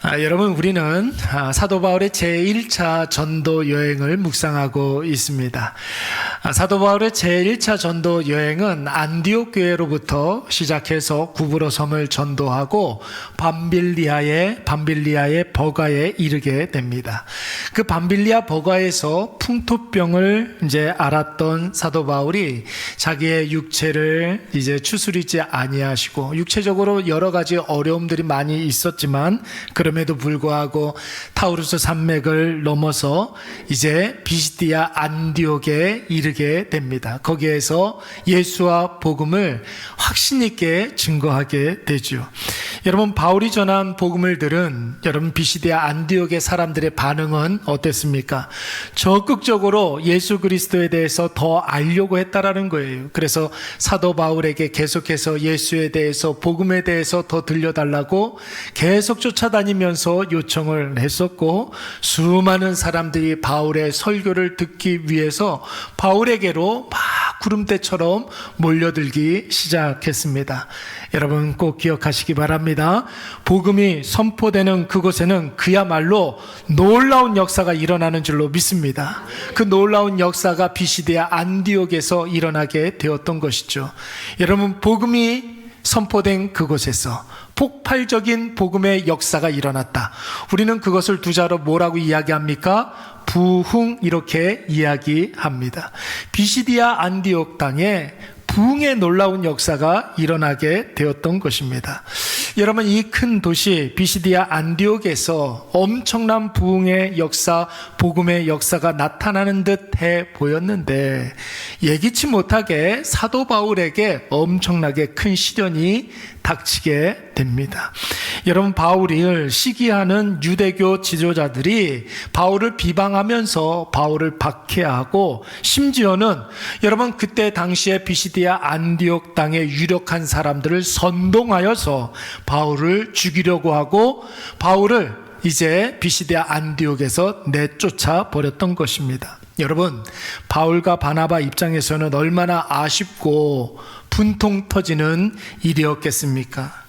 여러분, 우리는 사도 바울의 제1차 전도 여행을 묵상하고 있습니다. 사도 바울의 제1차 전도 여행은 안디옥 교회로부터 시작해서 구브로 섬을 전도하고 밤빌리아의 버가에 이르게 됩니다. 그 밤빌리아 버가에서 풍토병을 이제 알았던 사도 바울이 자기의 육체를 이제 추스리지 아니하시고, 육체적으로 여러 가지 어려움들이 많이 있었지만 그럼에도 불구하고 타우루스 산맥을 넘어서 이제 비시디아 안디옥에 이르게 됩니다. 거기에서 예수와 복음을 확신 있게 증거하게 되죠. 여러분, 바울이 전한 복음을 들은 여러분 비시디아 안디옥의 사람들의 반응은 어땠습니까? 적극적으로 예수 그리스도에 대해서 더 알려고 했다라는 거예요. 그래서 사도 바울에게 계속해서 예수에 대해서, 복음에 대해서 더 들려달라고 계속 쫓아다니면서 요청을 했었고, 수많은 사람들이 바울의 설교를 듣기 위해서 바울에게로 막 구름대처럼 몰려들기 시작했습니다. 여러분, 꼭 기억하시기 바랍니다. 복음이 선포되는 그곳에는 그야말로 놀라운 역사가 일어나는 줄로 믿습니다. 그 놀라운 역사가 비시디아 안디옥에서 일어나게 되었던 것이죠. 여러분, 복음이 선포된 그곳에서 폭발적인 복음의 역사가 일어났다. 우리는 그것을 두 자로 뭐라고 이야기합니까? 부흥, 이렇게 이야기합니다. 비시디아 안디옥 땅에 부흥의 놀라운 역사가 일어나게 되었던 것입니다. 여러분, 이 큰 도시 비시디아 안디옥에서 엄청난 부흥의 역사, 복음의 역사가 나타나는 듯해 보였는데, 예기치 못하게 사도 바울에게 엄청나게 큰 시련이 닥치게 됩니다. 여러분, 바울을 시기하는 유대교 지도자들이 바울을 비방하면서 바울을 박해하고, 심지어는 여러분 그때 당시에 비시디아 안디옥 땅에 유력한 사람들을 선동하여서 바울을 죽이려고 하고, 바울을 이제 비시디아 안디옥에서 내쫓아 버렸던 것입니다. 여러분, 바울과 바나바 입장에서는 얼마나 아쉽고 분통 터지는 일이었겠습니까?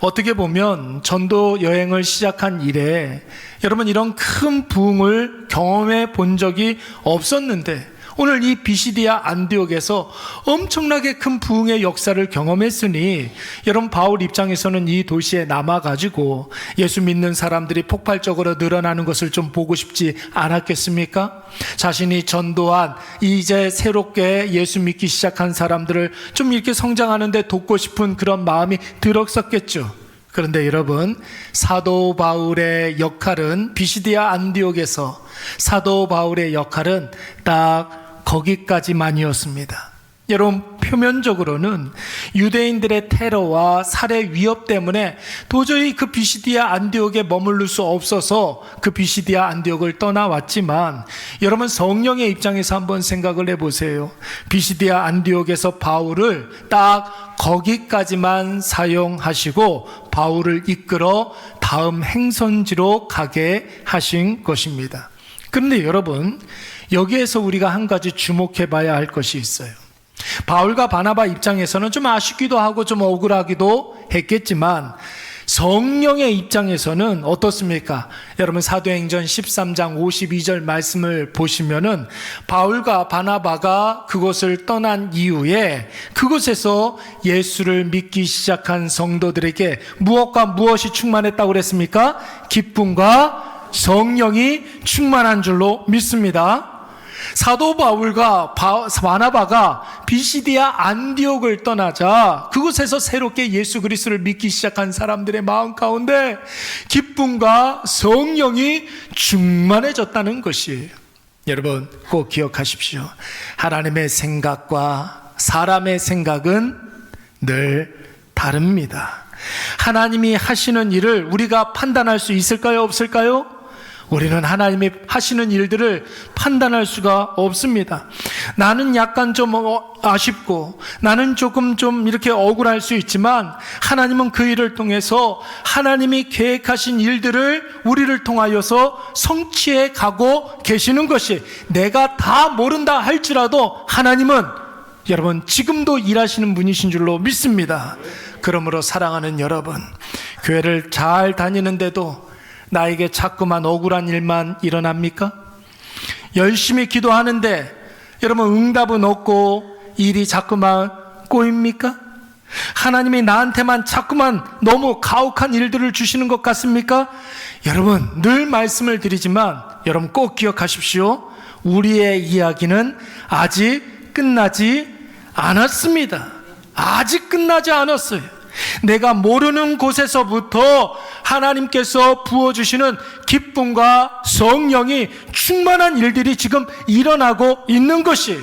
어떻게 보면 전도 여행을 시작한 이래 여러분 이런 큰 부흥을 경험해 본 적이 없었는데, 오늘 이 비시디아 안디옥에서 엄청나게 큰 부흥의 역사를 경험했으니, 여러분 바울 입장에서는 이 도시에 남아가지고 예수 믿는 사람들이 폭발적으로 늘어나는 것을 좀 보고 싶지 않았겠습니까? 자신이 전도한 이제 새롭게 예수 믿기 시작한 사람들을 좀 이렇게 성장하는데 돕고 싶은 그런 마음이 들었었겠죠. 그런데 여러분, 사도 바울의 역할은 비시디아 안디옥에서 사도 바울의 역할은 딱 거기까지만이었습니다. 여러분, 표면적으로는 유대인들의 테러와 살해 위협 때문에 도저히 그 비시디아 안디옥에 머무를 수 없어서 그 비시디아 안디옥을 떠나왔지만, 여러분 성령의 입장에서 한번 생각을 해보세요. 비시디아 안디옥에서 바울을 딱 거기까지만 사용하시고 바울을 이끌어 다음 행선지로 가게 하신 것입니다. 그런데 여러분, 여기에서 우리가 한 가지 주목해 봐야 할 것이 있어요. 바울과 바나바 입장에서는 좀 아쉽기도 하고 좀 억울하기도 했겠지만, 성령의 입장에서는 어떻습니까? 여러분, 사도행전 13장 52절 말씀을 보시면은 바울과 바나바가 그곳을 떠난 이후에 그곳에서 예수를 믿기 시작한 성도들에게 무엇과 무엇이 충만했다고 그랬습니까? 기쁨과 성령이 충만한 줄로 믿습니다. 사도 바울과 바나바가 비시디아 안디옥을 떠나자 그곳에서 새롭게 예수 그리스도를 믿기 시작한 사람들의 마음 가운데 기쁨과 성령이 충만해졌다는 것이에요. 여러분, 꼭 기억하십시오. 하나님의 생각과 사람의 생각은 늘 다릅니다. 하나님이 하시는 일을 우리가 판단할 수 있을까요? 없을까요? 우리는 하나님이 하시는 일들을 판단할 수가 없습니다. 나는 약간 좀 아쉽고 나는 조금 좀 이렇게 억울할 수 있지만, 하나님은 그 일을 통해서 하나님이 계획하신 일들을 우리를 통하여서 성취해 가고 계시는 것이, 내가 다 모른다 할지라도 하나님은 여러분 지금도 일하시는 분이신 줄로 믿습니다. 그러므로 사랑하는 여러분, 교회를 잘 다니는데도 나에게 자꾸만 억울한 일만 일어납니까? 열심히 기도하는데 여러분 응답은 없고 일이 자꾸만 꼬입니까? 하나님이 나한테만 자꾸만 너무 가혹한 일들을 주시는 것 같습니까? 여러분 늘 말씀을 드리지만 여러분 꼭 기억하십시오. 우리의 이야기는 아직 끝나지 않았습니다. 아직 끝나지 않았어요. 내가 모르는 곳에서부터 하나님께서 부어주시는 기쁨과 성령이 충만한 일들이 지금 일어나고 있는 것이,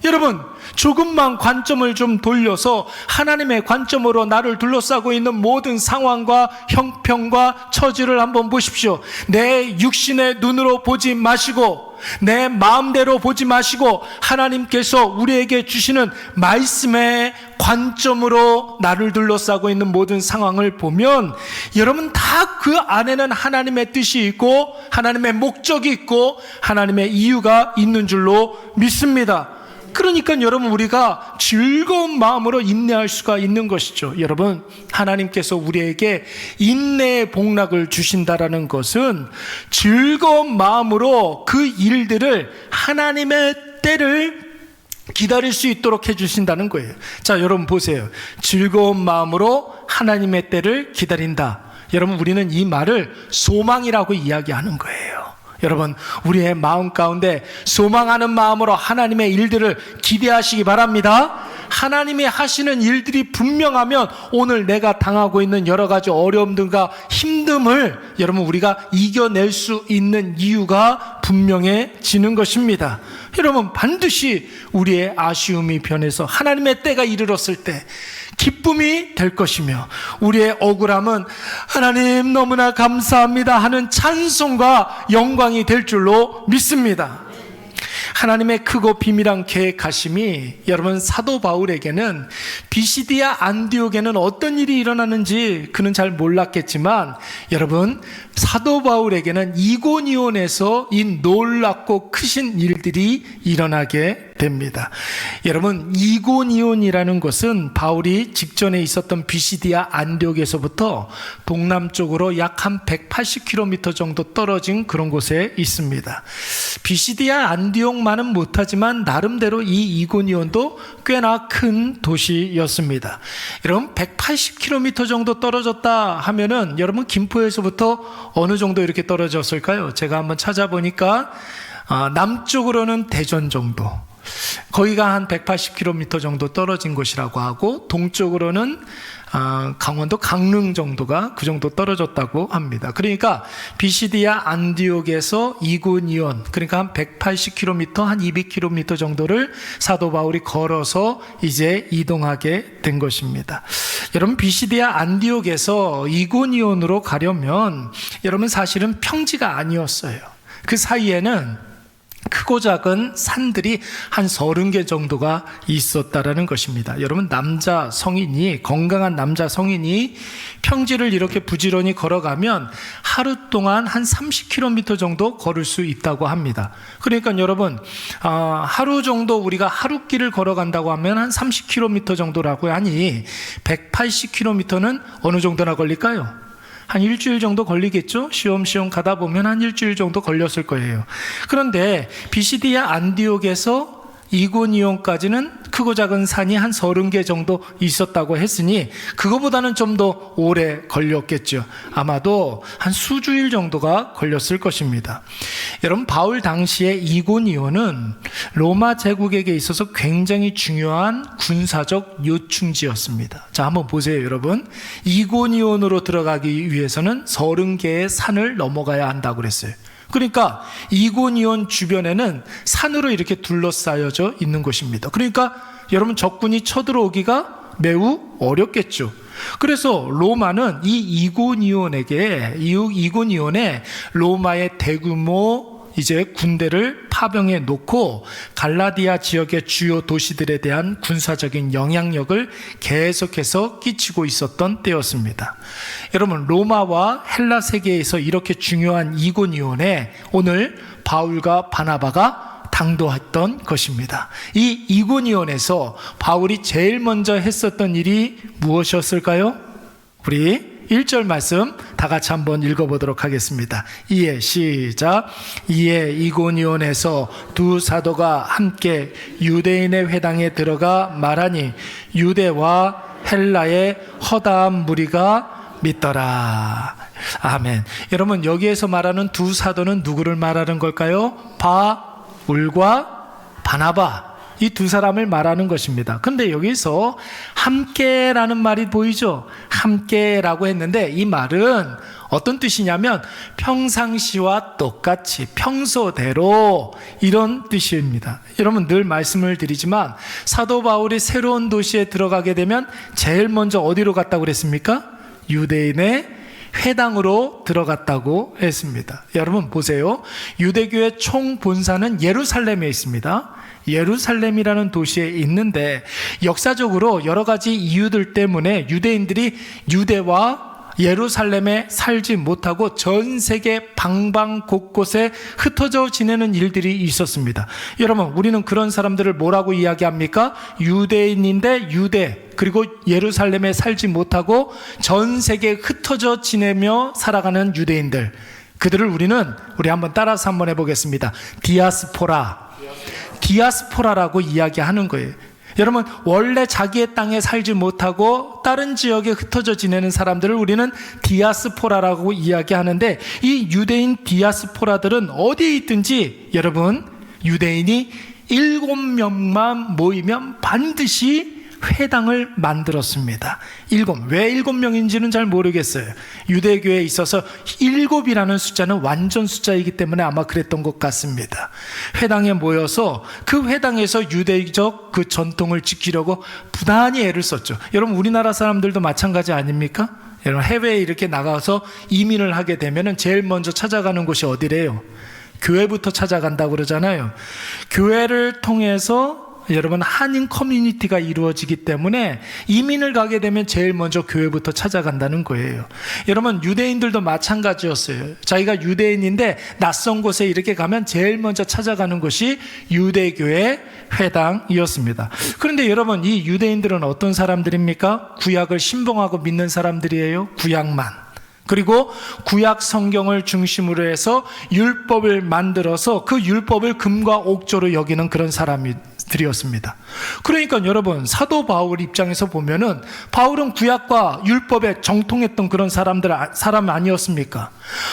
여러분 조금만 관점을 좀 돌려서 하나님의 관점으로 나를 둘러싸고 있는 모든 상황과 형편과 처지를 한번 보십시오. 내 육신의 눈으로 보지 마시고 내 마음대로 보지 마시고 하나님께서 우리에게 주시는 말씀의 관점으로 나를 둘러싸고 있는 모든 상황을 보면 여러분 다 그 안에는 하나님의 뜻이 있고 하나님의 목적이 있고 하나님의 이유가 있는 줄로 믿습니다. 그러니까 여러분 우리가 즐거운 마음으로 인내할 수가 있는 것이죠. 여러분 하나님께서 우리에게 인내의 복락을 주신다라는 것은 즐거운 마음으로 그 일들을 하나님의 때를 기다릴 수 있도록 해주신다는 거예요. 자, 여러분 보세요. 즐거운 마음으로 하나님의 때를 기다린다. 여러분 우리는 이 말을 소망이라고 이야기하는 거예요. 여러분 우리의 마음 가운데 소망하는 마음으로 하나님의 일들을 기대하시기 바랍니다. 하나님이 하시는 일들이 분명하면 오늘 내가 당하고 있는 여러 가지 어려움들과 힘듦을 여러분 우리가 이겨낼 수 있는 이유가 분명해지는 것입니다. 여러분 반드시 우리의 아쉬움이 변해서 하나님의 때가 이르렀을 때 기쁨이 될 것이며 우리의 억울함은 하나님 너무나 감사합니다 하는 찬송과 영광이 될 줄로 믿습니다. 하나님의 크고 비밀한 계획하심이 여러분 사도 바울에게는 비시디아 안디옥에는 어떤 일이 일어나는지 그는 잘 몰랐겠지만 여러분 사도 바울에게는 이고니온에서 이 놀랍고 크신 일들이 일어나게 됩니다. 여러분 이고니온이라는 것은 바울이 직전에 있었던 비시디아 안디옥에서부터 동남쪽으로 약 한 180km 정도 떨어진 그런 곳에 있습니다. 비시디아 안디옥만은 못하지만 나름대로 이 이고니온도 꽤나 큰 도시였습니다. 여러분 180km 정도 떨어졌다 하면은 여러분 김포에서부터 어느 정도 이렇게 떨어졌을까요? 제가 한번 찾아보니까 남쪽으로는 대전 정도, 거기가 한 180km 정도 떨어진 곳이라고 하고 동쪽으로는 강원도 강릉 정도가 그 정도 떨어졌다고 합니다. 그러니까 비시디아 안디옥에서 이고니온, 그러니까 한 180km, 한 200km 정도를 사도 바울이 걸어서 이제 이동하게 된 것입니다. 여러분 비시디아 안디옥에서 이고니온으로 가려면 여러분 사실은 평지가 아니었어요. 그 사이에는 크고 작은 산들이 한 30개 정도가 있었다라는 것입니다. 여러분 남자 성인이, 건강한 남자 성인이 평지를 이렇게 부지런히 걸어가면 하루 동안 한 30km 정도 걸을 수 있다고 합니다. 그러니까 여러분 하루 정도 우리가 하루길을 걸어간다고 하면 한 30km 정도라고 하니 180km는 어느 정도나 걸릴까요? 한 일주일 정도 걸리겠죠? 시험시험 가다 보면 한 일주일 정도 걸렸을 거예요. 그런데 비시디아 안디옥에서 이고니온까지는 크고 작은 산이 한 30개 정도 있었다고 했으니 그거보다는 좀 더 오래 걸렸겠죠. 아마도 한 수주일 정도가 걸렸을 것입니다. 여러분 바울 당시에 이고니온은 로마 제국에게 있어서 굉장히 중요한 군사적 요충지였습니다. 자, 한번 보세요 여러분. 이고니온으로 들어가기 위해서는 30개의 산을 넘어가야 한다고 그랬어요. 그러니까 이고니온 주변에는 산으로 이렇게 둘러싸여져 있는 것입니다. 그러니까 여러분 적군이 쳐들어오기가 매우 어렵겠죠. 그래서 로마는 이 이고니온에 로마의 대규모 이제 군대를 파병해 놓고 갈라디아 지역의 주요 도시들에 대한 군사적인 영향력을 계속해서 끼치고 있었던 때였습니다. 여러분 로마와 헬라 세계에서 이렇게 중요한 이고니온에 오늘 바울과 바나바가 당도했던 것입니다. 이 이고니온에서 바울이 제일 먼저 했었던 일이 무엇이었을까요? 우리 1절 말씀 다 같이 한번 읽어보도록 하겠습니다. 이에 시작. 이에 이고니온에서 두 사도가 함께 유대인의 회당에 들어가 말하니 유대와 헬라의 허다한 무리가 믿더라. 아멘. 여러분, 여기에서 말하는 두 사도는 누구를 말하는 걸까요? 바울과 바나바, 이 두 사람을 말하는 것입니다. 근데 여기서 함께라는 말이 보이죠? 함께라고 했는데 이 말은 어떤 뜻이냐면 평상시와 똑같이 평소대로 이런 뜻입니다. 여러분, 늘 말씀을 드리지만 사도 바울이 새로운 도시에 들어가게 되면 제일 먼저 어디로 갔다고 그랬습니까? 유대인의 회당으로 들어갔다고 했습니다. 여러분 보세요. 유대교의 총 본사는 예루살렘에 있습니다. 예루살렘이라는 도시에 있는데 역사적으로 여러 가지 이유들 때문에 유대인들이 유대와 예루살렘에 살지 못하고 전 세계 방방 곳곳에 흩어져 지내는 일들이 있었습니다. 여러분, 우리는 그런 사람들을 뭐라고 이야기합니까? 유대인인데 유대 그리고 예루살렘에 살지 못하고 전 세계에 흩어져 지내며 살아가는 유대인들, 그들을 우리 한번 따라서 한번 해보겠습니다. 디아스포라라고 이야기하는 거예요. 여러분, 원래 자기의 땅에 살지 못하고 다른 지역에 흩어져 지내는 사람들을 우리는 디아스포라라고 이야기하는데, 이 유대인 디아스포라들은 어디에 있든지 여러분, 유대인이 7명만 모이면 반드시 회당을 만들었습니다. 왜 7명인지는 잘 모르겠어요. 유대교에 있어서 7이라는 숫자는 완전 숫자이기 때문에 아마 그랬던 것 같습니다. 회당에 모여서 그 회당에서 유대적 그 전통을 지키려고 부단히 애를 썼죠. 여러분, 우리나라 사람들도 마찬가지 아닙니까? 여러분, 해외에 이렇게 나가서 이민을 하게 되면 제일 먼저 찾아가는 곳이 어디래요? 교회부터 찾아간다고 그러잖아요. 교회를 통해서 여러분, 한인 커뮤니티가 이루어지기 때문에 이민을 가게 되면 제일 먼저 교회부터 찾아간다는 거예요. 여러분, 유대인들도 마찬가지였어요. 자기가 유대인인데 낯선 곳에 이렇게 가면 제일 먼저 찾아가는 곳이 유대교회 회당이었습니다. 그런데 여러분, 이 유대인들은 어떤 사람들입니까? 구약을 신봉하고 믿는 사람들이에요. 구약만. 그리고 구약 성경을 중심으로 해서 율법을 만들어서 그 율법을 금과 옥조로 여기는 그런 사람들이었습니다. 그러니까 여러분, 사도 바울 입장에서 보면은 바울은 구약과 율법에 정통했던 그런 사람 아니었습니까?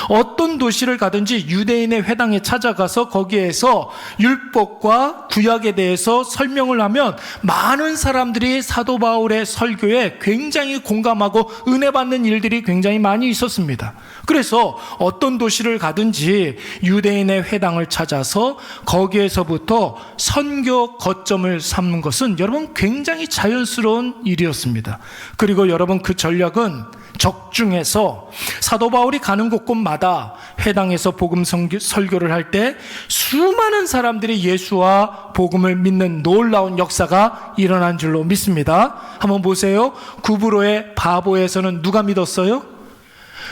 어떤 도시를 가든지 유대인의 회당에 찾아가서 거기에서 율법과 구약에 대해서 설명을 하면 많은 사람들이 사도 바울의 설교에 굉장히 공감하고 은혜 받는 일들이 굉장히 많이 있었습니다. 그래서 어떤 도시를 가든지 유대인의 회당을 찾아서 거기에서부터 선교 거점을 삼는 것은 여러분 굉장히 자연스러운 일이었습니다. 그리고 여러분, 그 전략은 적중해서 사도 바울이 가는 곳곳마다 회당에서 복음 설교를 할 때 수많은 사람들이 예수와 복음을 믿는 놀라운 역사가 일어난 줄로 믿습니다. 한번 보세요. 구브로의 바보에서는 누가 믿었어요?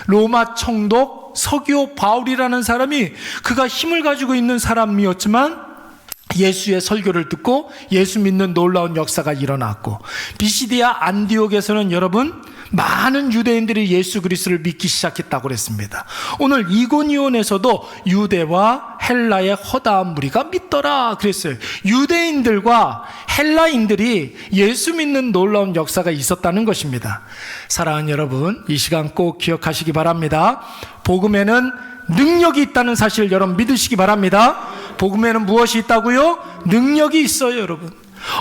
로마 총독 서기오 바울이라는 사람이, 그가 힘을 가지고 있는 사람이었지만 예수의 설교를 듣고 예수 믿는 놀라운 역사가 일어났고, 비시디아 안디옥에서는 여러분 많은 유대인들이 예수 그리스도를 믿기 시작했다고 그랬습니다. 오늘 이고니온에서도 유대와 헬라의 허다한 무리가 믿더라 그랬어요. 유대인들과 헬라인들이 예수 믿는 놀라운 역사가 있었다는 것입니다. 사랑하는 여러분, 이 시간 꼭 기억하시기 바랍니다. 복음에는 능력이 있다는 사실 여러분 믿으시기 바랍니다. 복음에는 무엇이 있다고요? 능력이 있어요, 여러분.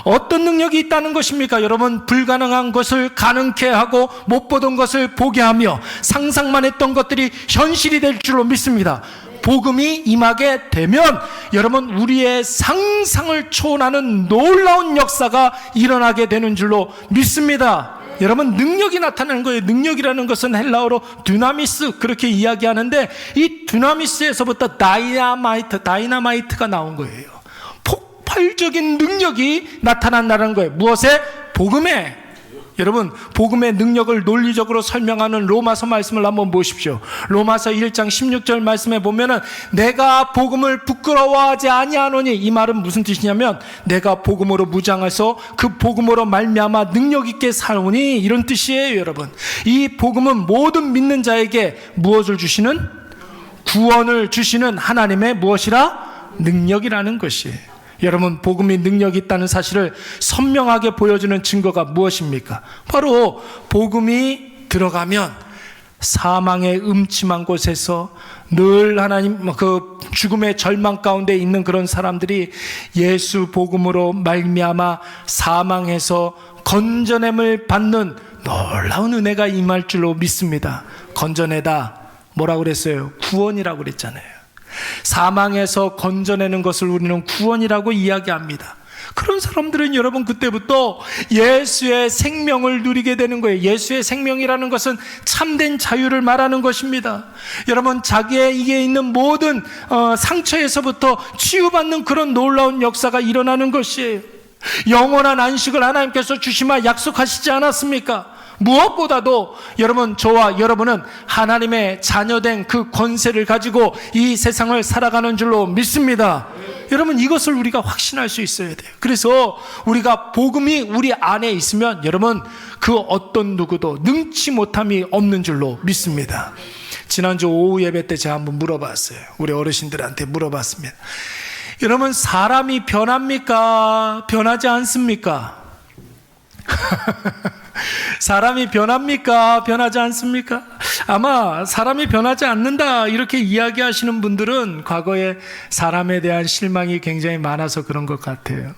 어떤 능력이 있다는 것입니까? 여러분, 불가능한 것을 가능케 하고 못 보던 것을 보게 하며 상상만 했던 것들이 현실이 될 줄로 믿습니다. 복음이 임하게 되면 여러분, 우리의 상상을 초월하는 놀라운 역사가 일어나게 되는 줄로 믿습니다. 여러분, 능력이 나타나는 거예요. 능력이라는 것은 헬라어로 두나미스, 그렇게 이야기하는데 이 두나미스에서부터 다이나마이트가 나온 거예요. 폭발적인 능력이 나타난다는 거예요. 무엇에? 복음에. 여러분, 복음의 능력을 논리적으로 설명하는 로마서 말씀을 한번 보십시오. 로마서 1장 16절 말씀에 보면은 내가 복음을 부끄러워하지 아니하노니, 이 말은 무슨 뜻이냐면 내가 복음으로 무장해서 그 복음으로 말미암아 능력 있게 살오니, 이런 뜻이에요. 여러분, 이 복음은 모든 믿는 자에게 무엇을 주시는? 구원을 주시는 하나님의 무엇이라? 능력이라는 것이에요. 여러분, 복음이 능력이 있다는 사실을 선명하게 보여주는 증거가 무엇입니까? 바로 복음이 들어가면 사망의 음침한 곳에서 늘 하나님 그 죽음의 절망 가운데 있는 그런 사람들이 예수 복음으로 말미암아 사망에서 건져냄을 받는 놀라운 은혜가 임할 줄로 믿습니다. 건져내다, 뭐라고 그랬어요? 구원이라고 그랬잖아요. 사망에서 건져내는 것을 우리는 구원이라고 이야기합니다. 그런 사람들은 여러분, 그때부터 예수의 생명을 누리게 되는 거예요. 예수의 생명이라는 것은 참된 자유를 말하는 것입니다. 여러분, 자기에게 있는 모든 상처에서부터 치유받는 그런 놀라운 역사가 일어나는 것이에요. 영원한 안식을 하나님께서 주시마 약속하시지 않았습니까? 무엇보다도 여러분, 저와 여러분은 하나님의 자녀된 그 권세를 가지고 이 세상을 살아가는 줄로 믿습니다. 여러분, 이것을 우리가 확신할 수 있어야 돼요. 그래서 우리가 복음이 우리 안에 있으면 여러분, 그 어떤 누구도 능치 못함이 없는 줄로 믿습니다. 지난주 오후 예배 때 제가 한번 물어봤어요. 우리 어르신들한테 물어봤습니다. 여러분, 사람이 변합니까? 변하지 않습니까? 사람이 변합니까? 변하지 않습니까? 아마 사람이 변하지 않는다 이렇게 이야기하시는 분들은 과거에 사람에 대한 실망이 굉장히 많아서 그런 것 같아요.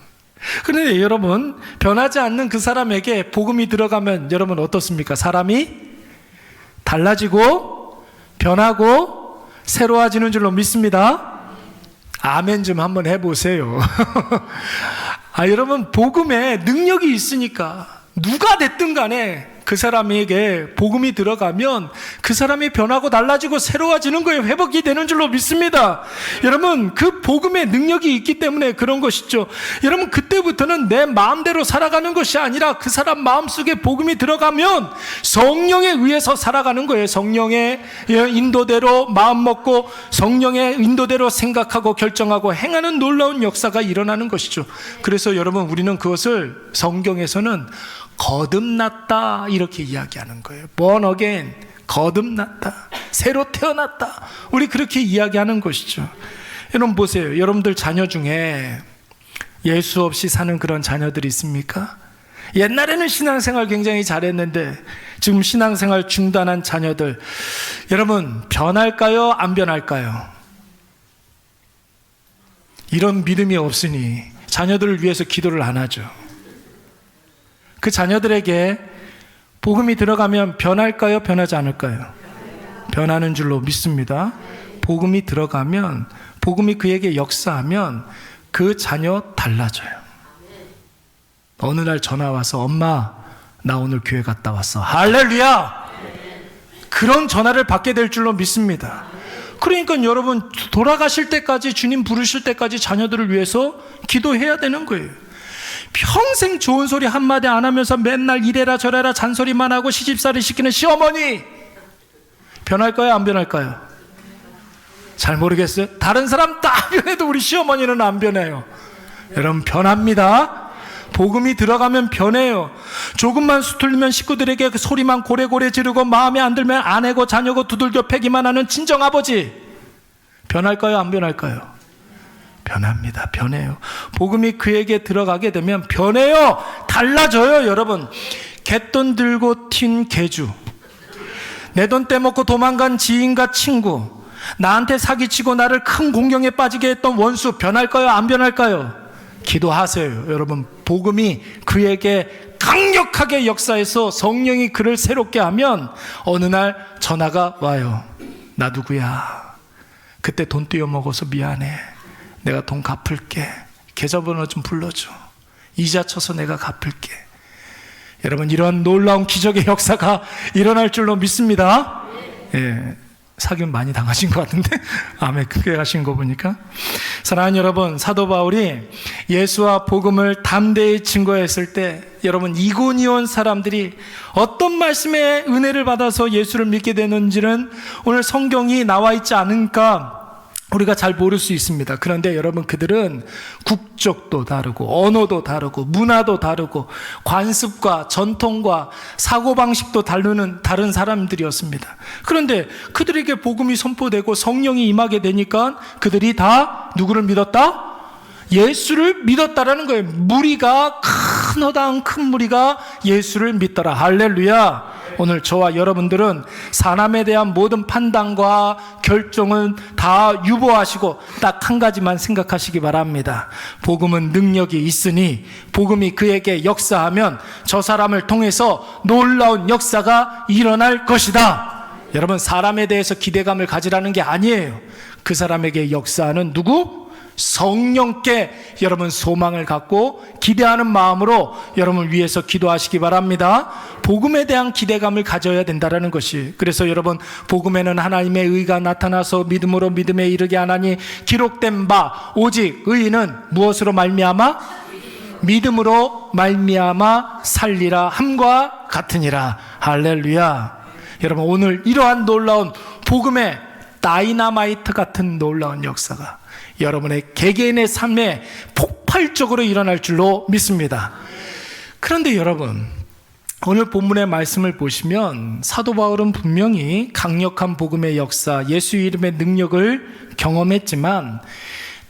그런데 여러분, 변하지 않는 그 사람에게 복음이 들어가면 여러분 어떻습니까? 사람이 달라지고 변하고 새로워지는 줄로 믿습니다. 아멘 좀 한번 해보세요. 여러분, 복음에 능력이 있으니까 누가 됐든 간에 그 사람에게 복음이 들어가면 그 사람이 변하고 달라지고 새로워지는 거예요. 회복이 되는 줄로 믿습니다. 여러분, 그 복음의 능력이 있기 때문에 그런 것이죠. 여러분, 그때부터는 내 마음대로 살아가는 것이 아니라 그 사람 마음속에 복음이 들어가면 성령에 의해서 살아가는 거예요. 성령의 인도대로 마음 먹고 성령의 인도대로 생각하고 결정하고 행하는 놀라운 역사가 일어나는 것이죠. 그래서 여러분, 우리는 그것을 성경에서는 거듭났다 이렇게 이야기하는 거예요. born again, 거듭났다, 새로 태어났다, 우리 그렇게 이야기하는 것이죠. 여러분 보세요. 여러분들 자녀 중에 예수 없이 사는 그런 자녀들이 있습니까? 옛날에는 신앙생활 굉장히 잘했는데 지금 신앙생활 중단한 자녀들, 여러분 변할까요? 안 변할까요? 이런 믿음이 없으니 자녀들을 위해서 기도를 안 하죠. 그 자녀들에게 복음이 들어가면 변할까요? 변하지 않을까요? 변하는 줄로 믿습니다. 복음이 들어가면, 복음이 그에게 역사하면 그 자녀 달라져요. 어느 날 전화 와서 엄마 나 오늘 교회 갔다 왔어. 할렐루야! 그런 전화를 받게 될 줄로 믿습니다. 그러니까 여러분, 돌아가실 때까지, 주님 부르실 때까지 자녀들을 위해서 기도해야 되는 거예요. 평생 좋은 소리 한마디 안 하면서 맨날 이래라 저래라 잔소리만 하고 시집살이 시키는 시어머니 변할까요? 안 변할까요? 잘 모르겠어요. 다른 사람 다 변해도 우리 시어머니는 안 변해요. 여러분, 변합니다. 복음이 들어가면 변해요. 조금만 수틀리면 식구들에게 그 소리만 고래고래 지르고 마음에 안 들면 아내고 자녀고 두들겨 패기만 하는 친정아버지 변할까요? 안 변할까요? 변합니다. 변해요. 복음이 그에게 들어가게 되면 변해요. 달라져요. 여러분, 갯돈 들고 튄 개주, 내 돈 떼먹고 도망간 지인과 친구, 나한테 사기치고 나를 큰 공경에 빠지게 했던 원수 변할까요? 안 변할까요? 기도하세요. 여러분, 복음이 그에게 강력하게 역사해서 성령이 그를 새롭게 하면 어느 날 전화가 와요. 나 누구야? 그때 돈 떼어먹어서 미안해. 내가 돈 갚을게. 계좌번호 좀 불러줘. 이자 쳐서 내가 갚을게. 여러분, 이러한 놀라운 기적의 역사가 일어날 줄로 믿습니다. 예. 사귐 많이 당하신 것 같은데 아멘 크게 하신 거 보니까. 사랑하는 여러분, 사도 바울이 예수와 복음을 담대히 증거했을 때 여러분 이고니온 사람들이 어떤 말씀에 은혜를 받아서 예수를 믿게 되는지는 오늘 성경이 나와 있지 않으니까 우리가 잘 모를 수 있습니다. 그런데 여러분, 그들은 국적도 다르고 언어도 다르고 문화도 다르고 관습과 전통과 사고방식도 다른 사람들이었습니다. 그런데 그들에게 복음이 선포되고 성령이 임하게 되니까 그들이 다 누구를 믿었다? 예수를 믿었다라는 거예요. 무리가 허다한 큰 무리가 예수를 믿더라. 할렐루야. 오늘 저와 여러분들은 사람에 대한 모든 판단과 결정은 다 유보하시고 딱 한 가지만 생각하시기 바랍니다. 복음은 능력이 있으니 복음이 그에게 역사하면 저 사람을 통해서 놀라운 역사가 일어날 것이다. 여러분, 사람에 대해서 기대감을 가지라는 게 아니에요. 그 사람에게 역사하는 누구? 성령께 여러분 소망을 갖고 기대하는 마음으로 여러분을 위해서 기도하시기 바랍니다. 복음에 대한 기대감을 가져야 된다는 것이, 그래서 여러분, 복음에는 하나님의 의가 나타나서 믿음으로 믿음에 이르게 하나니 기록된 바 오직 의인은 무엇으로 말미암아? 믿음으로 말미암아 살리라 함과 같으니라. 할렐루야. 여러분, 오늘 이러한 놀라운 복음의 다이나마이트 같은 놀라운 역사가 여러분의 개개인의 삶에 폭발적으로 일어날 줄로 믿습니다. 그런데 여러분, 오늘 본문의 말씀을 보시면 사도 바울은 분명히 강력한 복음의 역사, 예수 이름의 능력을 경험했지만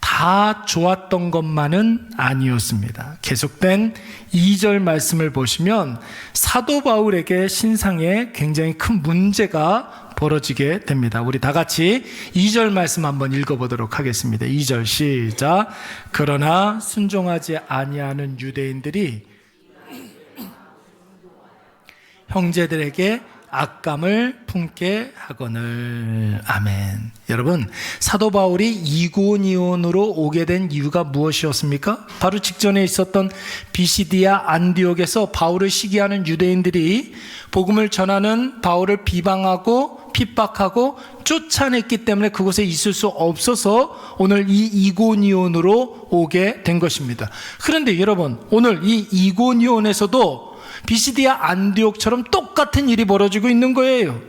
다 좋았던 것만은 아니었습니다. 계속된 2절 말씀을 보시면 사도 바울에게 신상에 굉장히 큰 문제가 벌어지게 됩니다. 우리 다 같이 2절 말씀 한번 읽어보도록 하겠습니다. 2절 시작. 그러나 순종하지 아니하는 유대인들이 형제들에게 악감을 품게 하거늘. 아멘. 여러분, 사도 바울이 이고니온으로 오게 된 이유가 무엇이었습니까? 바로 직전에 있었던 비시디아 안디옥에서 바울을 시기하는 유대인들이 복음을 전하는 바울을 비방하고 핍박하고 쫓아냈기 때문에 그곳에 있을 수 없어서 오늘 이 이고니온으로 오게 된 것입니다. 그런데 여러분, 오늘 이 이고니온에서도 비시디아 안디옥처럼 똑같은 일이 벌어지고 있는 거예요.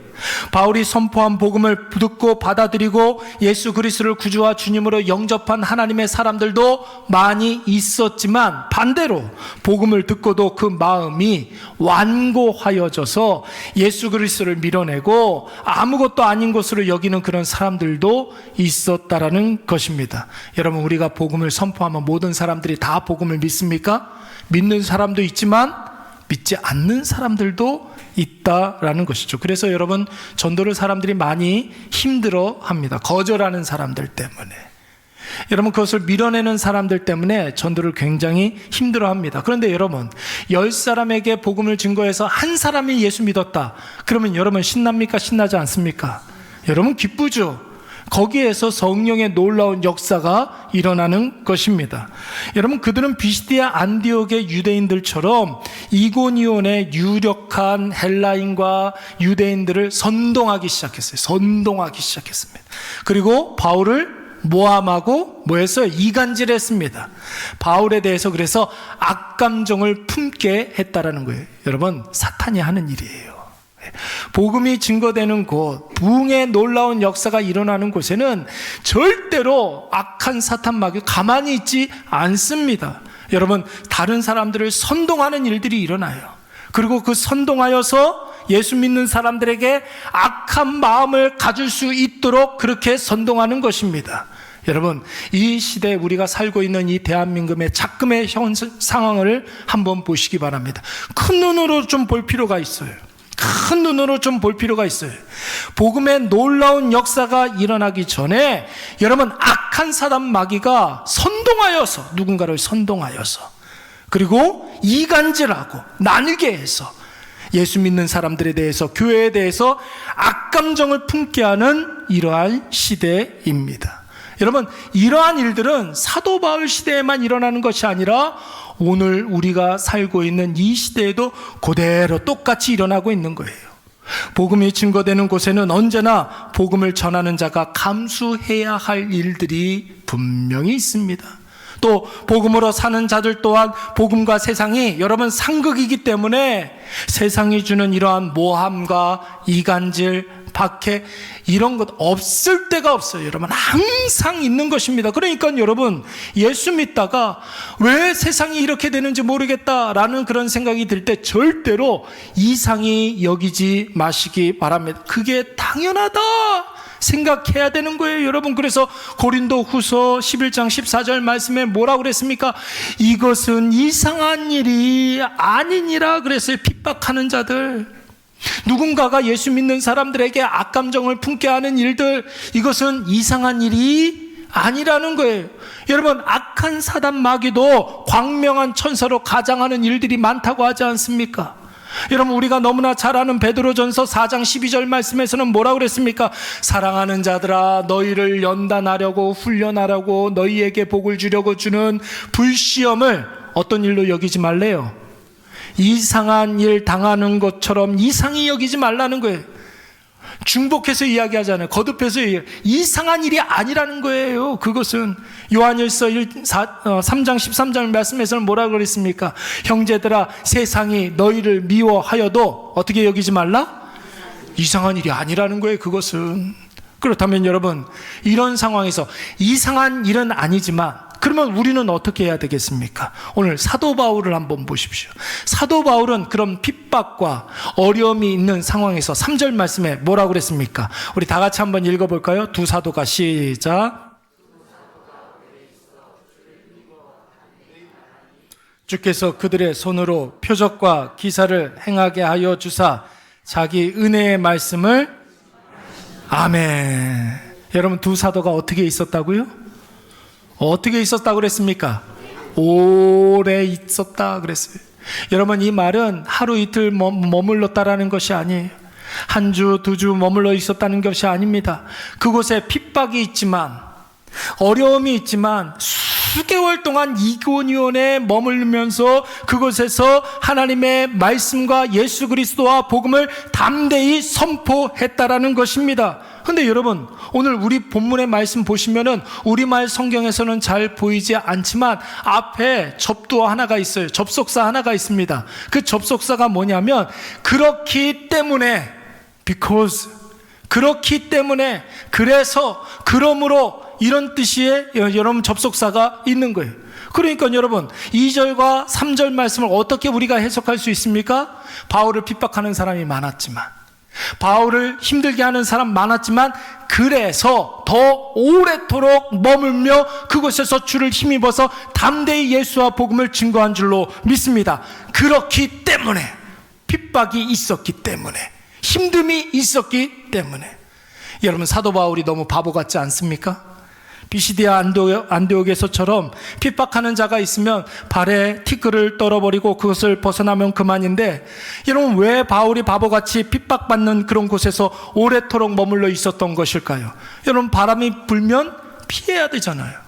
바울이 선포한 복음을 듣고 받아들이고 예수 그리스도를 구주와 주님으로 영접한 하나님의 사람들도 많이 있었지만 반대로 복음을 듣고도 그 마음이 완고하여져서 예수 그리스도를 밀어내고 아무것도 아닌 것으로 여기는 그런 사람들도 있었다라는 것입니다. 여러분, 우리가 복음을 선포하면 모든 사람들이 다 복음을 믿습니까? 믿는 사람도 있지만 믿지 않는 사람들도 있다라는 것이죠. 그래서 여러분, 전도를 사람들이 많이 힘들어합니다. 거절하는 사람들 때문에. 여러분, 그것을 밀어내는 사람들 때문에 전도를 굉장히 힘들어합니다. 그런데 여러분, 10사람에게 복음을 증거해서 한 사람이 예수 믿었다. 그러면 여러분 신납니까? 신나지 않습니까? 여러분 기쁘죠? 거기에서 성령의 놀라운 역사가 일어나는 것입니다. 여러분, 그들은 비시디아 안디옥의 유대인들처럼 이고니온의 유력한 헬라인과 유대인들을 선동하기 시작했습니다. 그리고 바울을 모함하고 뭐했어요? 이간질했습니다. 바울에 대해서 그래서 악감정을 품게 했다라는 거예요. 여러분, 사탄이 하는 일이에요. 복음이 증거되는 곳, 부흥의 놀라운 역사가 일어나는 곳에는 절대로 악한 사탄 마귀 가만히 있지 않습니다. 여러분, 다른 사람들을 선동하는 일들이 일어나요. 그리고 그 선동하여서 예수 믿는 사람들에게 악한 마음을 가질 수 있도록 그렇게 선동하는 것입니다. 여러분, 이 시대에 우리가 살고 있는 이 대한민국의 작금의 상황을 한번 보시기 바랍니다. 큰 눈으로 좀 볼 필요가 있어요. 큰 눈으로 좀 볼 필요가 있어요. 복음의 놀라운 역사가 일어나기 전에 여러분, 악한 사단 마귀가 선동하여서, 누군가를 선동하여서, 그리고 이간질하고 나누게 해서 예수 믿는 사람들에 대해서, 교회에 대해서 악감정을 품게 하는 이러한 시대입니다. 여러분, 이러한 일들은 사도 바울 시대에만 일어나는 것이 아니라 오늘 우리가 살고 있는 이 시대에도 그대로 똑같이 일어나고 있는 거예요. 복음이 증거되는 곳에는 언제나 복음을 전하는 자가 감수해야 할 일들이 분명히 있습니다. 또 복음으로 사는 자들 또한 복음과 세상이 여러분 상극이기 때문에 세상이 주는 이러한 모함과 이간질, 박해 이런 것 없을 때가 없어요. 여러분 항상 있는 것입니다. 그러니까 여러분 예수 믿다가 왜 세상이 이렇게 되는지 모르겠다라는 그런 생각이 들 때 절대로 이상히 여기지 마시기 바랍니다. 그게 당연하다 생각해야 되는 거예요, 여러분. 그래서 고린도 후서 11장 14절 말씀에 뭐라고 그랬습니까? 이것은 이상한 일이 아니니라 그랬어요. 핍박하는 자들, 누군가가 예수 믿는 사람들에게 악감정을 품게 하는 일들, 이것은 이상한 일이 아니라는 거예요. 여러분 악한 사단 마귀도 광명한 천사로 가장하는 일들이 많다고 하지 않습니까? 여러분 우리가 너무나 잘 아는 베드로전서 4장 12절 말씀에서는 뭐라고 그랬습니까? 사랑하는 자들아 너희를 연단하려고 훈련하려고 너희에게 복을 주려고 주는 불시험을 어떤 일로 여기지 말래요? 이상한 일 당하는 것처럼 이상히 여기지 말라는 거예요. 중복해서 이야기하잖아요. 거듭해서 이상한 일이 아니라는 거예요. 그것은 요한일서 3장 13절 말씀에서는 뭐라고 그랬습니까? 형제들아 세상이 너희를 미워하여도 어떻게 여기지 말라? 이상한 일이 아니라는 거예요. 그것은. 그렇다면 여러분 이런 상황에서 이상한 일은 아니지만 그러면 우리는 어떻게 해야 되겠습니까? 오늘 사도 바울을 한번 보십시오. 사도 바울은 그런 핍박과 어려움이 있는 상황에서 3절 말씀에 뭐라고 그랬습니까? 우리 다 같이 한번 읽어볼까요? 두 사도가 시작. 주께서 그들의 손으로 표적과 기사를 행하게 하여 주사 자기 은혜의 말씀을 아멘. 여러분 두 사도가 어떻게 있었다고요? 어떻게 있었다고 그랬습니까? 오래 있었다 그랬어요. 여러분 이 말은 하루 이틀 머물렀다라는 것이 아니에요. 한 주, 두 주 머물러 있었다는 것이 아닙니다. 그곳에 핍박이 있지만 어려움이 있지만 수개월 동안 이고니온에 머물면서 그곳에서 하나님의 말씀과 예수 그리스도와 복음을 담대히 선포했다라는 것입니다. 그런데 여러분 오늘 우리 본문의 말씀 보시면은 우리말 성경에서는 잘 보이지 않지만 앞에 접두 하나가 있어요. 접속사 하나가 있습니다. 그 접속사가 뭐냐면 그렇기 때문에, because, 그렇기 때문에, 그래서, 그러므로 이런 뜻의 여러분 접속사가 있는 거예요. 그러니까 여러분 2절과 3절 말씀을 어떻게 우리가 해석할 수 있습니까? 바울을 핍박하는 사람이 많았지만, 바울을 힘들게 하는 사람 많았지만 그래서 더 오래도록 머물며 그곳에서 주를 힘입어서 담대히 예수와 복음을 증거한 줄로 믿습니다. 그렇기 때문에, 핍박이 있었기 때문에, 힘듦이 있었기 때문에. 여러분 사도 바울이 너무 바보 같지 않습니까? 비시디아 안디옥에서처럼 핍박하는 자가 있으면 발에 티끌을 떨어버리고 그것을 벗어나면 그만인데, 여러분 왜 바울이 바보같이 핍박받는 그런 곳에서 오래도록 머물러 있었던 것일까요? 여러분 바람이 불면 피해야 되잖아요.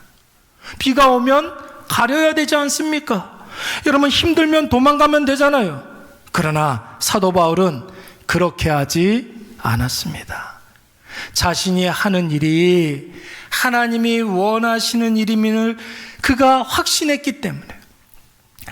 비가 오면 가려야 되지 않습니까? 여러분 힘들면 도망가면 되잖아요. 그러나 사도 바울은 그렇게 하지 않았습니다. 자신이 하는 일이 하나님이 원하시는 일임을 그가 확신했기 때문에,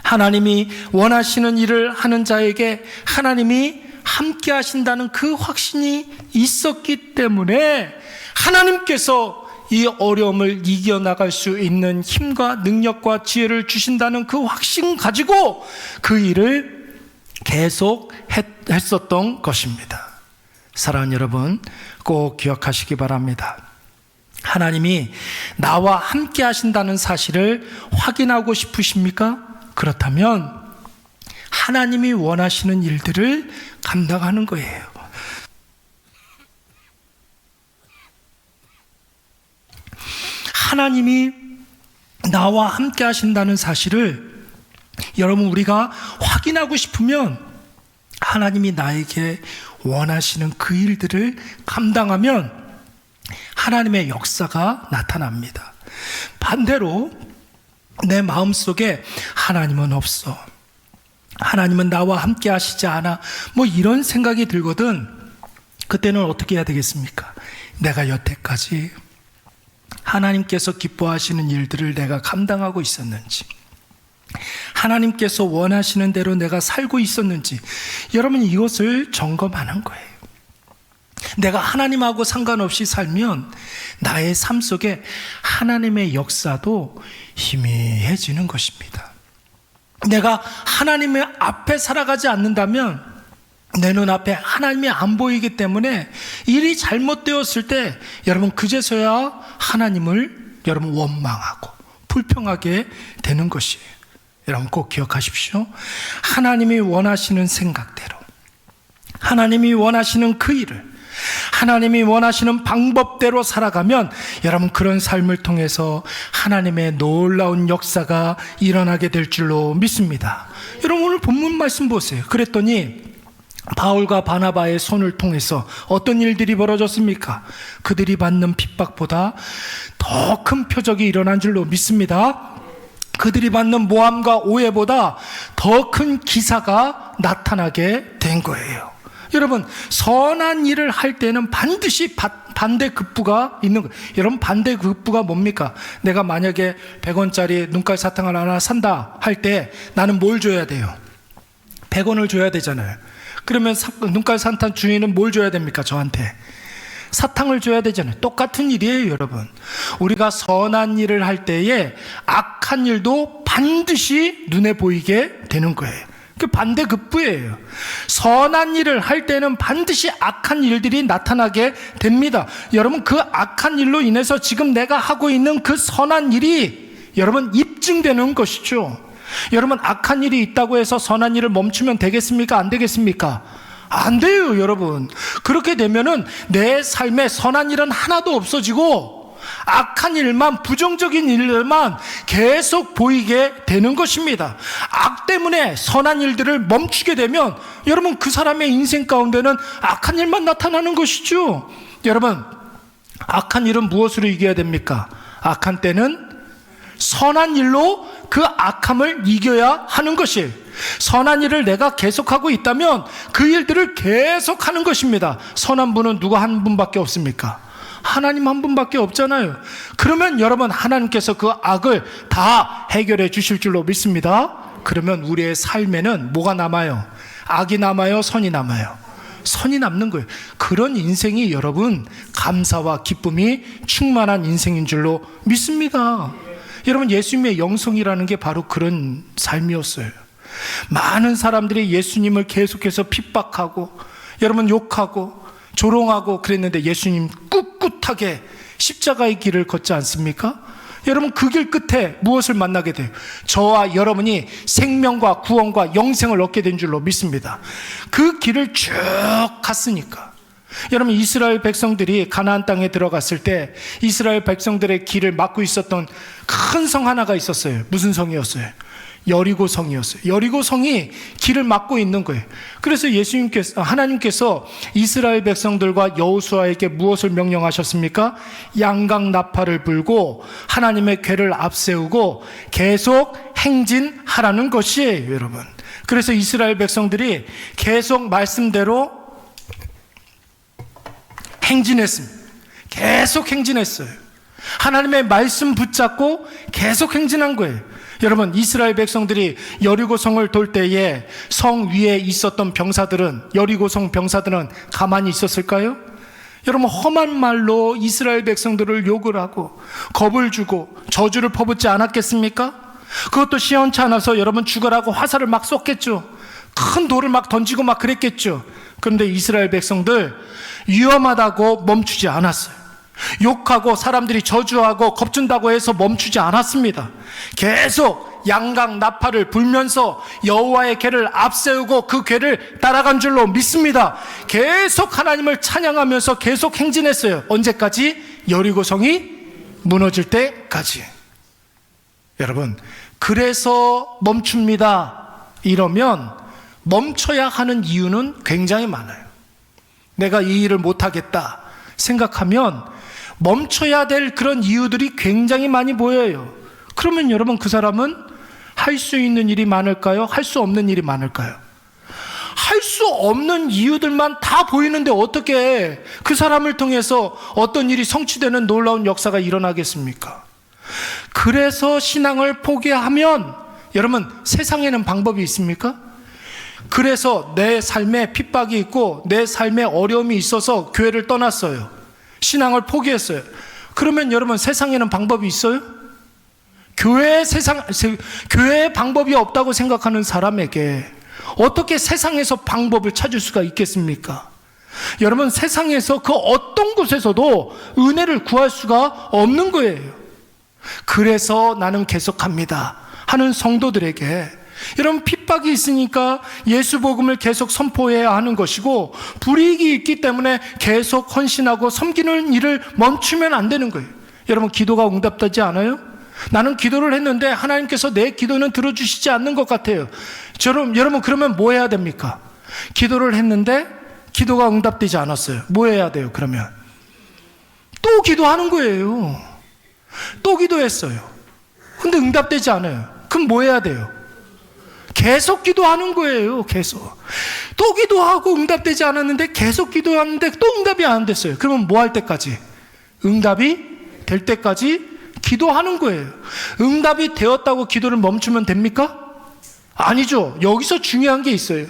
하나님이 원하시는 일을 하는 자에게 하나님이 함께 하신다는 그 확신이 있었기 때문에 하나님께서 이 어려움을 이겨나갈 수 있는 힘과 능력과 지혜를 주신다는 그 확신 가지고 그 일을 계속 했었던 것입니다. 사랑하는 여러분 꼭 기억하시기 바랍니다. 하나님이 나와 함께 하신다는 사실을 확인하고 싶으십니까? 그렇다면 하나님이 원하시는 일들을 감당하는 거예요. 하나님이 나와 함께 하신다는 사실을 여러분 우리가 확인하고 싶으면 하나님이 나에게 원하시는 그 일들을 감당하면 하나님의 역사가 나타납니다. 반대로 내 마음속에 하나님은 없어, 하나님은 나와 함께 하시지 않아, 뭐 이런 생각이 들거든 그때는 어떻게 해야 되겠습니까? 내가 여태까지 하나님께서 기뻐하시는 일들을 내가 감당하고 있었는지, 하나님께서 원하시는 대로 내가 살고 있었는지, 여러분 이것을 점검하는 거예요. 내가 하나님하고 상관없이 살면 나의 삶 속에 하나님의 역사도 희미해지는 것입니다. 내가 하나님의 앞에 살아가지 않는다면 내 눈앞에 하나님이 안 보이기 때문에 일이 잘못되었을 때 여러분 그제서야 하나님을 여러분 원망하고 불평하게 되는 것이에요. 여러분 꼭 기억하십시오. 하나님이 원하시는 생각대로, 하나님이 원하시는 그 일을, 하나님이 원하시는 방법대로 살아가면 여러분 그런 삶을 통해서 하나님의 놀라운 역사가 일어나게 될 줄로 믿습니다. 여러분 오늘 본문 말씀 보세요. 그랬더니 바울과 바나바의 손을 통해서 어떤 일들이 벌어졌습니까? 그들이 받는 핍박보다 더 큰 표적이 일어난 줄로 믿습니다. 그들이 받는 모함과 오해보다 더 큰 기사가 나타나게 된 거예요. 여러분 선한 일을 할 때는 반드시 반대급부가 있는 거예요. 여러분 반대급부가 뭡니까? 내가 만약에 100원짜리 눈깔 사탕을 하나 산다 할 때 나는 뭘 줘야 돼요? 100원을 줘야 되잖아요. 그러면 눈깔 사탕 주인은 뭘 줘야 됩니까? 저한테 사탕을 줘야 되잖아요. 똑같은 일이에요. 여러분 우리가 선한 일을 할 때에 악한 일도 반드시 눈에 보이게 되는 거예요. 그 반대급부예요. 선한 일을 할 때는 반드시 악한 일들이 나타나게 됩니다. 여러분 그 악한 일로 인해서 지금 내가 하고 있는 그 선한 일이 여러분 입증되는 것이죠. 여러분 악한 일이 있다고 해서 선한 일을 멈추면 되겠습니까? 안 되겠습니까? 안 돼요. 여러분 그렇게 되면은 내 삶에 선한 일은 하나도 없어지고 악한 일만, 부정적인 일들만 계속 보이게 되는 것입니다. 악 때문에 선한 일들을 멈추게 되면 여러분 그 사람의 인생 가운데는 악한 일만 나타나는 것이죠. 여러분 악한 일은 무엇으로 이겨야 됩니까? 악한 때는 선한 일로 그 악함을 이겨야 하는 것이에요. 선한 일을 내가 계속하고 있다면 그 일들을 계속하는 것입니다. 선한 분은 누가 한 분밖에 없습니까? 하나님 한 분밖에 없잖아요. 그러면 여러분 하나님께서 그 악을 다 해결해 주실 줄로 믿습니다. 그러면 우리의 삶에는 뭐가 남아요? 악이 남아요? 선이 남아요? 선이 남는 거예요. 그런 인생이 여러분 감사와 기쁨이 충만한 인생인 줄로 믿습니다. 여러분 예수님의 영성이라는 게 바로 그런 삶이었어요. 많은 사람들이 예수님을 계속해서 핍박하고 여러분 욕하고 조롱하고 그랬는데 예수님 꿋꿋하게 십자가의 길을 걷지 않습니까? 여러분 그 길 끝에 무엇을 만나게 돼요? 저와 여러분이 생명과 구원과 영생을 얻게 된 줄로 믿습니다. 그 길을 쭉 갔으니까. 여러분 이스라엘 백성들이 가나안 땅에 들어갔을 때 이스라엘 백성들의 길을 막고 있었던 큰 성 하나가 있었어요. 무슨 성이었어요? 여리고 성이었어요. 여리고 성이 길을 막고 있는 거예요. 그래서 하나님께서 이스라엘 백성들과 여호수아에게 무엇을 명령하셨습니까? 양각 나팔을 불고 하나님의 궤를 앞세우고 계속 행진하라는 것이에요, 여러분. 그래서 이스라엘 백성들이 계속 말씀대로 행진했습니다. 계속 행진했어요. 하나님의 말씀 붙잡고 계속 행진한 거예요. 여러분 이스라엘 백성들이 여리고성을 돌 때에 성 위에 있었던 병사들은, 여리고성 병사들은 가만히 있었을까요? 여러분 험한 말로 이스라엘 백성들을 욕을 하고 겁을 주고 저주를 퍼붓지 않았겠습니까? 그것도 시원치 않아서 여러분 죽으라고 화살을 막 쏘겠죠. 큰 돌을 막 던지고 막 그랬겠죠. 그런데 이스라엘 백성들 위험하다고 멈추지 않았어요. 욕하고 사람들이 저주하고 겁준다고 해서 멈추지 않았습니다. 계속 양각 나팔을 불면서 여호와의 궤를 앞세우고 그 궤를 따라간 줄로 믿습니다. 계속 하나님을 찬양하면서 계속 행진했어요. 언제까지? 여리고성이 무너질 때까지. 여러분 그래서 멈춥니다 이러면 멈춰야 하는 이유는 굉장히 많아요. 내가 이 일을 못하겠다 생각하면 멈춰야 될 그런 이유들이 굉장히 많이 보여요. 그러면 여러분 그 사람은 할 수 있는 일이 많을까요? 할 수 없는 일이 많을까요? 할 수 수 없는 이유들만 다 보이는데 어떻게 그 사람을 통해서 어떤 일이 성취되는 놀라운 역사가 일어나겠습니까? 그래서 신앙을 포기하면, 여러분, 세상에는 방법이 있습니까? 그래서 내 삶에 핍박이 있고 내 삶에 어려움이 있어서 교회를 떠났어요. 신앙을 포기했어요. 그러면 여러분, 세상에는 방법이 있어요? 교회에 방법이 없다고 생각하는 사람에게 어떻게 세상에서 방법을 찾을 수가 있겠습니까? 여러분, 세상에서 그 어떤 곳에서도 은혜를 구할 수가 없는 거예요. 그래서 나는 계속합니다 하는 성도들에게, 여러분, 핍박이 있으니까 예수 복음을 계속 선포해야 하는 것이고, 불이익이 있기 때문에 계속 헌신하고 섬기는 일을 멈추면 안 되는 거예요. 여러분, 기도가 응답되지 않아요? 나는 기도를 했는데 하나님께서 내 기도는 들어주시지 않는 것 같아요. 여러분, 그러면 뭐 해야 됩니까? 기도를 했는데 기도가 응답되지 않았어요. 뭐 해야 돼요? 그러면 또 기도하는 거예요. 또 기도했어요. 근데 응답되지 않아요. 그럼 뭐 해야 돼요? 계속 기도하는 거예요. 계속. 또 기도하고 응답되지 않았는데 계속 기도하는데 또 응답이 안 됐어요. 그러면 뭐 할 때까지? 응답이 될 때까지 기도하는 거예요. 응답이 되었다고 기도를 멈추면 됩니까? 아니죠. 여기서 중요한 게 있어요.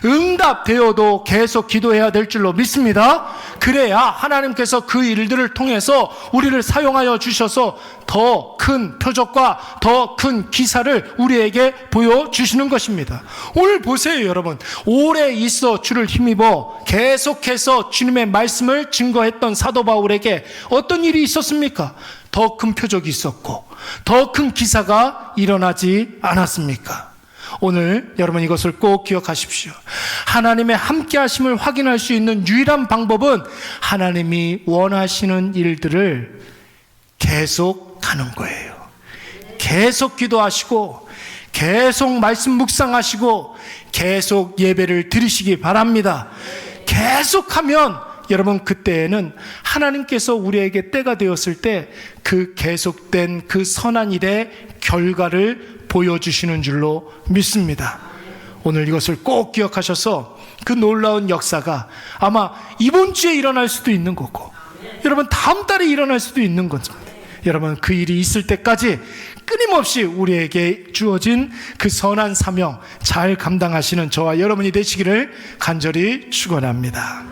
응답되어도 계속 기도해야 될 줄로 믿습니다. 그래야 하나님께서 그 일들을 통해서 우리를 사용하여 주셔서 더 큰 표적과 더 큰 기사를 우리에게 보여주시는 것입니다. 오늘 보세요, 여러분. 오래 있어 주를 힘입어 계속해서 주님의 말씀을 증거했던 사도 바울에게 어떤 일이 있었습니까? 더 큰 표적이 있었고 더 큰 기사가 일어나지 않았습니까? 오늘 여러분, 이것을 꼭 기억하십시오. 하나님의 함께 하심을 확인할 수 있는 유일한 방법은 하나님이 원하시는 일들을 계속 하는 거예요. 계속 기도하시고 계속 말씀 묵상하시고 계속 예배를 드리시기 바랍니다. 계속하면 여러분, 그때에는 하나님께서 우리에게 때가 되었을 때 그 계속된 그 선한 일의 결과를 보여주시는 줄로 믿습니다. 오늘 이것을 꼭 기억하셔서 그 놀라운 역사가 아마 이번 주에 일어날 수도 있는 거고, 여러분, 다음 달에 일어날 수도 있는 거죠. 여러분, 그 일이 있을 때까지 끊임없이 우리에게 주어진 그 선한 사명 잘 감당하시는 저와 여러분이 되시기를 간절히 축원합니다.